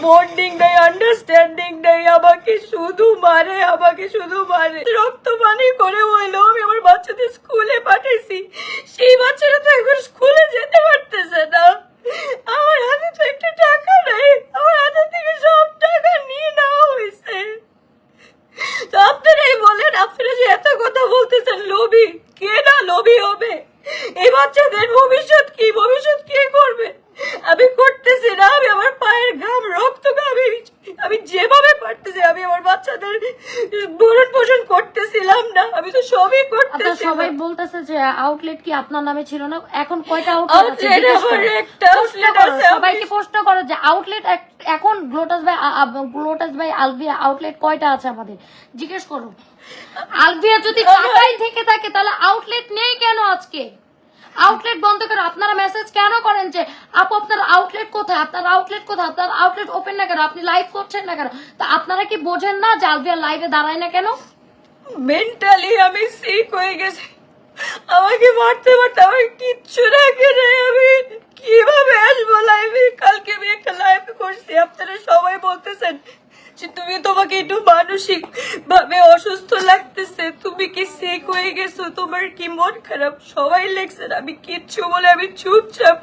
Bonding নেই, understanding নেই, আমাকে শুধু মারে, আমাকে শুধু মারে। রক্ত পানি করে হইলেও আমি আমার বাচ্চাদের স্কুলে পাঠাইছি, সেই বাচ্চারা তো এখন স্কুলে যেতে পারতেছে না। আমার হাতে তো একটা টাকা নেই, আমার হাতে থেকে সব টাকা নিয়ে নেওয়া হয়েছে। তো আপনারাই বলেন, আপনারা যে এত কথা বলতেছেন, লোভী কে না লোভী হবে? এই বাচ্চাদের ভবিষ্যৎ কি, ভবিষ্যৎ কে করবে? আমি করতেছি না, আমি আমার পায়ের ঘাম রক্ত আমি যেভাবে পারতেছি আমি আমার বাচ্চাদের ভরণ পোষণ করতেছিলাম না, আমি তো সবই করতেছি। সবাই বলতেছে যে আউটলেট কি আপনার নামে ছিল না, এখন কয়টা আউটলেট আছে? সবাইকে প্রশ্ন করো যে আউটলেট এখন গ্লোটাস ভাই আলভিয়া আউটলেট কয়টা আছে আমাদের, জিজ্ঞেস করো। আলভিয়া যদি ঢাকায় থেকে থাকে তাহলে আউটলেট নেই কেন আজকে? আউটলেট বন্ধ করে আপনারা মেসেজ কেন করেন যে আপু আপনার আউটলেট কোথায়, আপনার আউটলেট কোথায়, আপনার আউটলেট ওপেন না কেন, আপনি লাইভ করছেন না কেন? তো আপনারা কি বোঝেন না যে আলভিয়া লাইভে দাঁড়ায় না কেন? মেন্টালি আমি সিক হয়ে গেছি, আমাকে মারতে মারতে আমার কিচ্ছু রাখে নাই, আমি কিভাবে আসবো লাইভে? কালকে আমি একটা লাইভ করছি, আপনারা সবাই বলতেছেন যে তোমাকে একটু মানসিক ভাবে অসুস্থ লাগতেছে, তুমি কি সিক হয়ে গেছো, তোমার কি মন খারাপ, সবাই লেখছেন। আমি কিচ্ছু বলে আমি চুপচাপ।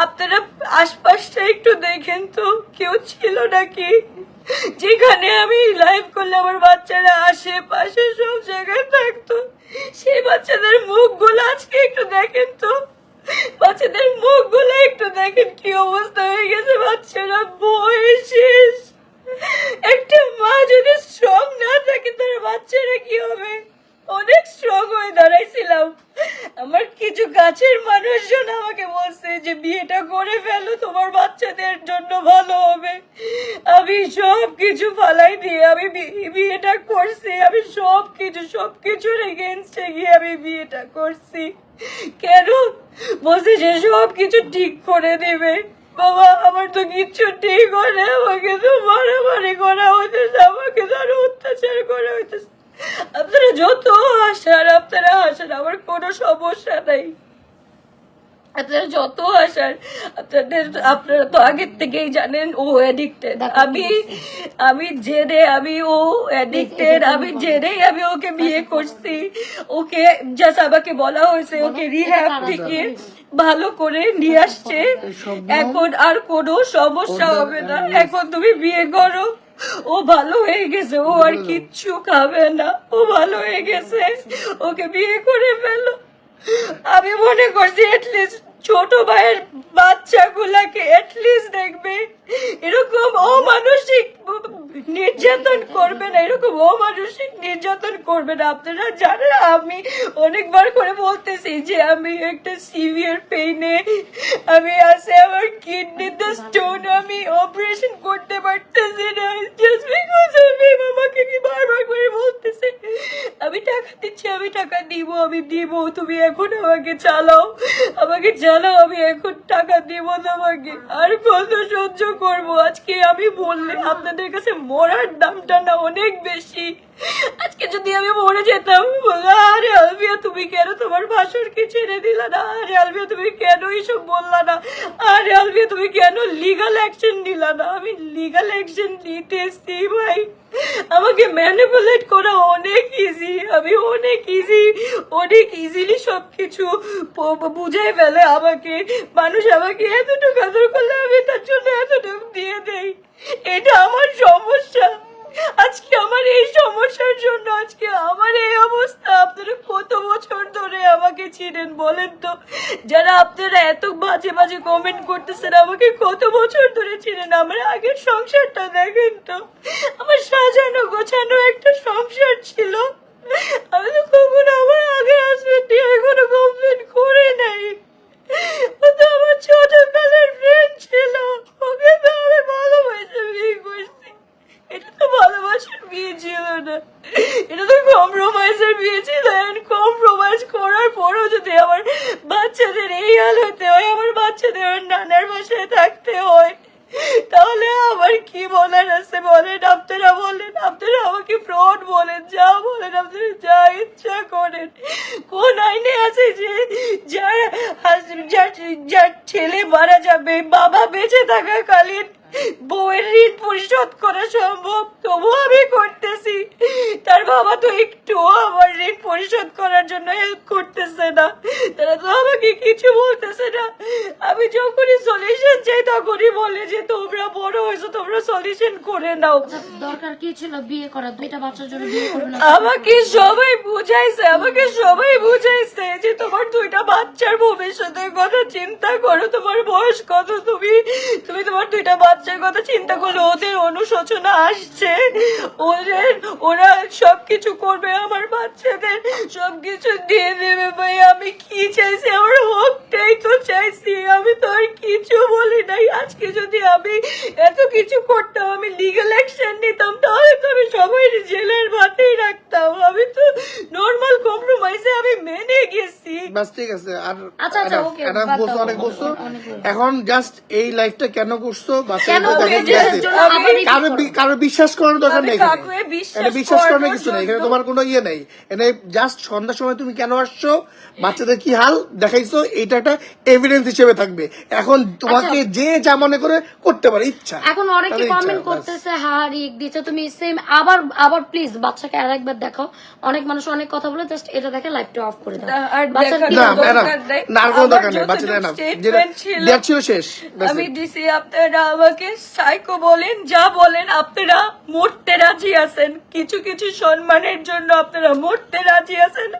আপনারা আশপাশটা একটু দেখেন তো, কেউ ছিল নাকি যেখানে আমি লাইভ করলে আমার বাচ্চারা আশেপাশে সব জায়গায় থাকতো? সেই বাচ্চাদের মুখগুলো আজকে একটু দেখেন তো, বাচ্চাদের মুখগুলো একটু দেখেন, কি অবস্থা হয়ে গেছে। বাচ্চারা বই শেষ। একটা মা যদি স্ট্রং না থাকে তার বাচ্চারা কি হবে? অনেক স্ট্রং হয়ে দাঁড়াইছিলাম। আমার কিছু কাছের মানুষজন আমাকে বলছে যে বিয়েটা করে ফেলো, তোমার বাচ্চাদের জন্য ভালো হবে। আমি সবকিছু ফালাই দিয়ে আমি বিয়েটা করছি। আমি সবকিছুর এগেইনস্টে গিয়ে আমি বিয়েটা করছি। কেন? বলছে যে সবকিছু ঠিক করে দেবে। বাবা, আমার তো কিচ্ছু ঠিক হয়, আমাকে তো মারামারি করা হইতেছে, আমাকে তো আরো অত্যাচার করা হইতেছে। আপনারা যত আপনারা হাসান, আমার কোনো সমস্যা নাই। আপনারা যত হাসান, আপনারা তো আগের থেকেই জানেন ও অ্যাডিক্টেড। আমি জেনে ও অ্যাডিক্টেড, আমি জেনেই আমি ওকে বিয়ে করছি। ওকে জাস্ট আমাকে বলা হয়েছে ওকে রিহ্যাব থেকে ভালো করে নিয়ে আসছে, এখন আর কোনো সমস্যা হবে না, এখন তুমি বিয়ে করো। ও ভালো হয়ে গেছে, ও আর কিচ্ছু খাবে না, ও ভালো হয়ে গেছে, ওকে বিয়ে করে ফেলো। আমি মনে করছি এটলিস্ট ছোট ভাইয়ের বাচ্চাগুলাকে এটলিস্ট দেখবে, এরকম অমানসিক নির্যাতন করবে না, এরকম অমানসিক নির্যাতন করবে না। আপনারা জানেন আমি অনেকবার করে বলতেছি যে আমি একটা সিভিয়ার পেইনে আমি আছে, আমার কিডনিতে স্টোন, আমি অপারেশন করতে পারতেছি না। জাস্ট বিকজ আমাকে কি বারবার করে বলতেছে আমি টাকা দিচ্ছি, আমি টাকা দিব, আমি দিব, তুমি এখন আমাকে চালাও, আমি এখন টাকা দিব তোমাকে। আর কত সহ্য করবো? আজকে আমি বললে আপনাদের কাছে মরার দামটা না অনেক বেশি। আজকে যদি আমি মরে যেতাম, আরে আলভিয়া তুমি কেন তোমার ভাসুরকে ছেড়ে দিলা না, আরে আলভিয়া তুমি কেন এইসব বললা না, আরে আলভিয়া তুমি কেন লিগাল অ্যাকশন নিলা না? আমি লিগাল অ্যাকশন নিতেছি ভাই। আমাকে ম্যানিপুলেট করা অনেক ইজি, আমি অনেক ইজিলি সবকিছু বুঝাই ফেলে আমাকে মানুষ। আমাকে এতটুকু আদর করলে আমি তার জন্য এতটুকু দিয়ে দেই। এটা আমার সমস্যা। আজকে আমার এই সমস্যার জন্য আজকে আমার এই অবস্থা। আপনারা কত বছর ধরে আমাকে চিনেন বলেন তো? যারা আপনারা এত বাজে বাজে কমেন্ট করতেছেন, আমাকে কত বছর ধরে চিনেন? আমার আগের সংসারটা দেখেন তো, আমার সাজানো গোছানো একটা সংসার ছিল। আমি তো কখনো আমার আগের হাজবেন্ড নিয়ে এখনো কমপ্লেন করে নাই। ও তো আমার ছোটবেলার ফ্রেন্ড ছিল, ওকে তো আমি ভালোবাসে বিয়ে করছি। এটা তো ভালোবাসার বিয়ে ছিল না, এটা তো কম্প্রোমাইজের বিয়ে ছিল। কম্প্রোমাইজ করার পরও যদি আমার বাচ্চাদের এই হাল হতে হয়, আমার বাচ্চাদের নানার বাসায় থাকতে হয়, তাহলে আমার কি বলার আছে বলেন? আপনারা বলেন, আপনারা আমাকে ফ্রড বলেন, যা বলেন, আপনারা যা ইচ্ছা করেন। কোন আইনে আছে যে যার ছেলে মারা যাবে বাবা বেঁচে থাকাকালীন বউয়ের ঋণ পরিশোধ করা সম্ভব, তবু আমি করতেছি। তার বাবা তো একটুও আমার ঋণ পরিশোধ করার জন্য হেল্প করতেছে না, তারা তো আমাকে কিছু বলতেছে না। আমি যখনই সলিউশন চাই তখনই বলে যে তোমরা বড় হয়েছো, তোমরা সলিউশন করে নাও। আচ্ছা, দরকার কি ছিল বিয়ে করা? 2টা বাচ্চার জন্য বিয়ে করবে না? আমাকে সবাই বুঝাইছে যে তোমার 2টা বাচ্চার ভবিষ্যতের কথা চিন্তা করো, তোমার বয়স কত, তুমি তোমার 2টা বাচ্চার কথা চিন্তা করলে ওদের অনুশোচনা আসছে, ওরা সবকিছু করবে, আমার বাচ্চাদের সবকিছু দিয়ে দেবে। ভাই আমি কি চাইছি? আমার হকটাই তো চাইছি, আমি তো আর কিছু বলি নাই। আজকে যদি আমি এত কিছু করতাম, আমি লিগ্যাল অ্যাকশন নিতাম, তাহলে তো আমি সবাই জেলের ভাতেই রাখতাম। আমি তো নর্মাল কম্প্রোমাইজে আমি মেনে গেছি। বাস ঠিক আছে। আর আচ্ছা, ওকে, enough বাদ বলছো, দাও, অনেক বলছো। অনেক বলছো। এখন জাস্ট এই লাইফটা কেন করছো? কেন দেখেন নিজের জন্য আবার এই কারো বিশ্বাস করার দরকার আমি নেই। কাউকে এখানে বিশ্বাস করার করানোর কিছু নেই, এখানে জন্য- তোমার কোনো ইয়ে নেই। এখানে জাস্ট সন্ধ্যার সময় তুমি কেন আসছো, বাচ্চাদের কি হাল দেখাইছো, এটা একটা এভিডেন্স হিসেবে থাকবে। এখন তোমাকে যে যা মনে করে করতে পারে ইচ্ছা। এখন অনেকে তাদের ইচ্ছা, কমেন্ট বাস। করতেছে হারিক দিচ্ছে, তুমি সেম আবার প্লিজ বাচ্চাকে আরেকবার দেখাও। অনেক মানুষ অনেক কথা বলে, জাস্ট এটা দেখে লাইভটা অফ করে দাও। আর বাচ্চার দেখার কি না, হবে? দরকার নেই। না, আর কোনো আমার দরকার নেই, যতটুকু বাচ্চাদের না। statement ছিল, দেয়ার ছিল শেষ। That's আমি it. দিছি। আপনারা আমাকে সাইকো বলেন, যা বলেন, আপনারা মরতে রাজি আছেন। কিছু কিছু সম্মানের জন্য আপনারা মরতে রাজি আছেন।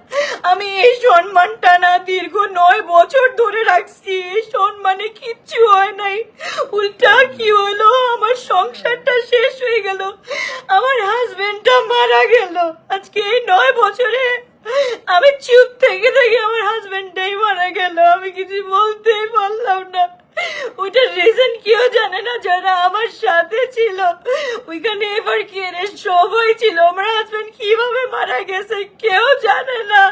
আমি এই সম্মানটা না দীর্ঘ 9 বছর ধরে রাখছি, এই সম্মানে কিচ্ছু হয় নাই, উল্টা কি হলো, আমার সংসারটা শেষ হয়ে গেল, আমার হাজবেন্ডটা মারা গেল। আজকে এই 9 বছরে আমি চুপ থেকে আমার হাজবেন্ডটাই মারা গেল, আমি কিছু বলতেই পারলাম না। ওইটার রিজন কেউ জানে না, যারা আমার সাথে ছিল ওইখানে এবার কি রে সবাই ছিল। আমার হাজবেন্ড কিভাবে মারা গেছে কেউ জানে না।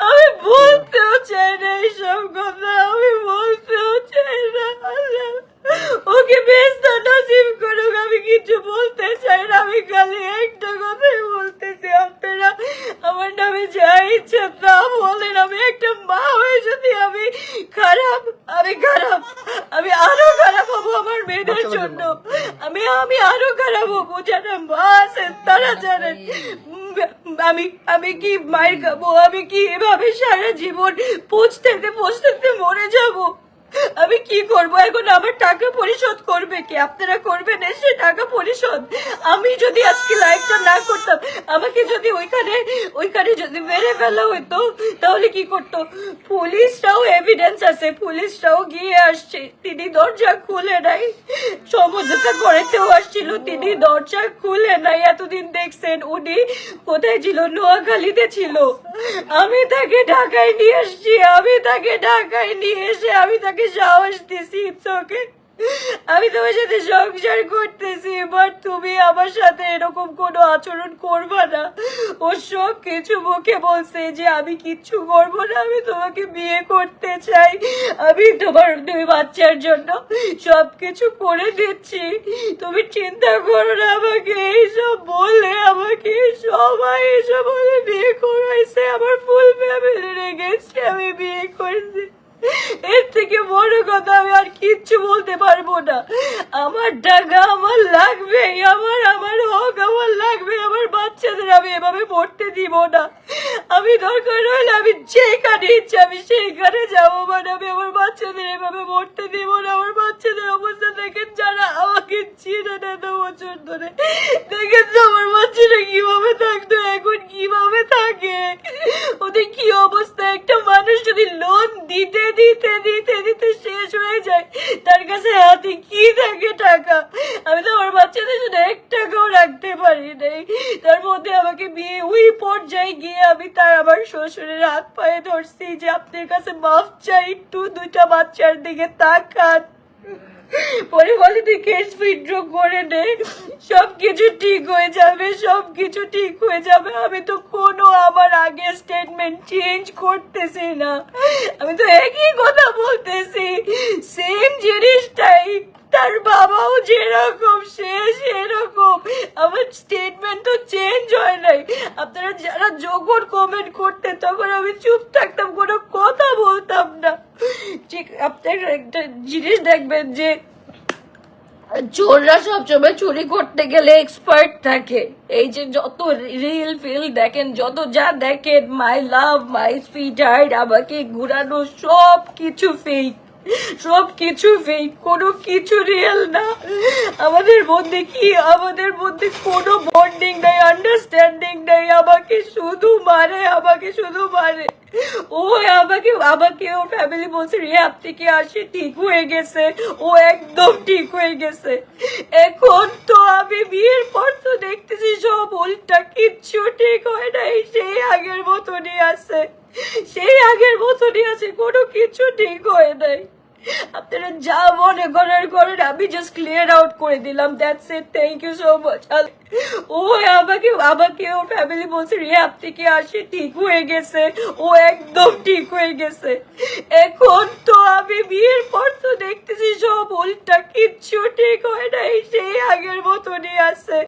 আমি বলতেও চাই না এইসব কথা, আমি বলতেও চাই না। আল্লাহ ওকে বেস্তা নসিব করুক, আমি কিছু বলতে চাই না। আমি খালি একটা কথাই বলতেছি, আপনারা আমার নামে যা ইচ্ছা তা বলেন। আমি একটা মা হয়ে যদি আমি খারাপ, আমি আরো খারাপ হবো আমার মেয়েদের জন্য। আমি আরো খারাপ হবো। যারা মা আছেন তারা জানেন আমি কি মায়ের খাবো, আমি কি এভাবে সারা জীবন পৌঁছতে মরে যাব। আমি কি করব এখন? আমার টাকা পরিশোধ করবে কি? আপনারা করবেন এসে টাকা পরিশোধ? আমি যদি আজকে লাইভটা না করতাম, আমাকে যদি ওইখানে যদি মেরে ফেলা হইতো, তাহলে কি করতো? পুলিশরাও এভিডেন্স আছে, পুলিশরাও গিয়ে আসছে, তিনি দরজা খুলে নাই। সমঝোতা করেতেও আসছিল, তিনি দরজা খুলে নাই। এতদিন দেখছেন উনি কোথায় ছিল? নোয়াখালীতে ছিল। আমি তাকে ঢাকায় নিয়ে আসছি, আমি তাকে ঢাকায় নিয়ে এসে আমি তাকে সাহস দিছি, তোকে আমি তোমার সাথে সংসার করতেছি, বাট তুমি আমার সাথে এরকম কোনো আচরণ করবা না। ও সব কিছু মুখে বলছে যে আমি কিচ্ছু করবো না, আমি তোমাকে বিয়ে করতে চাই, আমি তোমার 2 বাচ্চার জন্য সবকিছু করে দিচ্ছি, তুমি চিন্তা করো না। আমাকে এইসব বলে, আমাকে সবাই এসব বলে বিয়ে করাইছে, আমার ফুল ফ্যামিলি রেখেছে, আমি বিয়ে করছি। এর থেকে বড় কথা আমি আর কিচ্ছু বলতে পারবো না। আমার টাকা আমার লাগবে, আমার হক আমার লাগবে। আমার বাচ্চাদের আমি এভাবে পড়তে দিব না। আমি দরকার হলে আমি যেখানে ইচ্ছা আমি সেইখানে যাবো, মানে আমি আমার বাচ্চাদের এভাবে পড়তে দিব না। আমার বাচ্চাদের অবস্থা দেখেন, যারা আমাকে চিনে না 9 বছর ধরে, দেখেন তো আমার বাচ্চারা কিভাবে থাকতো, এখন কিভাবে থাকে, ওদের কি অবস্থা। একটা মানুষ যদি লোন দিতে শেষ হয়ে যায়, তার কাছে হাতে কি থাকে টাকা? আমি তো আমার বাচ্চাদের জন্য 1 টাকাও রাখতে পারি নাই। তার মধ্যে আমাকে বিয়ে ওই পর্যায়ে গিয়ে আমি আমার শ্বশুরের হাত পায়ে ধরছি যে আপনার কাছে মাফ চাই, একটু 2টা বাচ্চার দিকে তাকান। পরে বলে তুই কেস উইথড্র করে নে, সবকিছু ঠিক হয়ে যাবে। আমি তো কোনো আমার আগে স্টেটমেন্ট চেঞ্জ করতেছি না, আমি তো একই কথা বলতেছি, সেম জিনিসটাই। তার বাবাও যেরকম সে সেরকম, আমার স্টেটমেন্ট তো চেঞ্জ হয় নাই। আপনারা যারা যখন কমেন্ট করতেন তখন আমি চুপ থাকতাম, কোনো কথা বলতাম না। ঠিক আপনি একটা জিনিস দেখবেন যে চোররা সবসময় চুরি করতে গেলে এক্সপার্ট থাকে। এই যে যত রিল ফিল দেখেন, যত যা দেখেন, মাই লাভ, মাই সুইট হার্ট, আমাকে ঘুরানো, সব কিছু ফেক, সব কিছু ফেক, কোনো কিছু রিয়েল না। আমাদের মধ্যে কোনো বন্ডিং নাই, আন্ডারস্ট্যান্ডিং নাই। আমাকে শুধু মারে, ও আমাকে ওর ফ্যামিলি বলছে রিহাব থেকে আসে, ঠিক হয়ে গেছে, ও একদম ঠিক হয়ে গেছে। এখন তো আমি বিয়ের পর তো দেখতেছি সব উল্টা, কিচ্ছু ঠিক হয় নাই, সেই আগের মতনই আছে, কোনো কিছু ঠিক হয় নাই। আপনারা যা মনে করেন, আমি জাস্ট ক্লিয়ার আউট করে দিলাম, that's it, thank you so much. ও আমাকে ওর ফ্যামিলি বলছে রিহাব থেকে আসে, ঠিক হয়ে গেছে, ও একদম ঠিক হয়ে গেছে। এখন তো আমি বিয়ের পর তো দেখতেছি সব উল্টা, কিচ্ছু ঠিক হয় নাই, সেই আগের মতনই আছে।